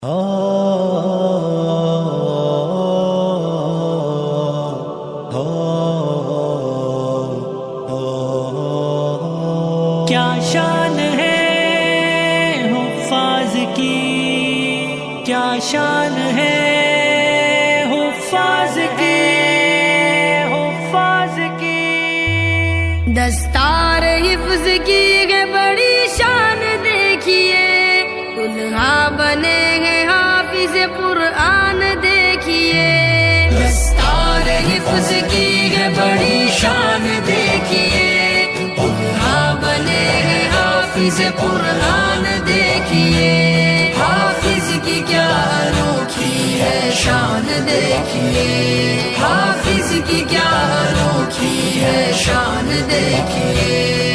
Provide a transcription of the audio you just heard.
کیا شان ہے حفاظ کی، کیا شان ہے حفاظ کی، حفاظ کی دستار حفظ کی ہے بڑی شان دیکھیے، دلہا بنے ہیں حافظ قرآن دیکھیے، دستار حفظ کی ہے بڑی شان دیکھیے، دلہا بنے ہیں حافظ قرآن دیکھیے، حافظ کی کیا انوکھی ہے شان دیکھیے، حافظ کی کیا انوکھی ہے شان دیکھیے۔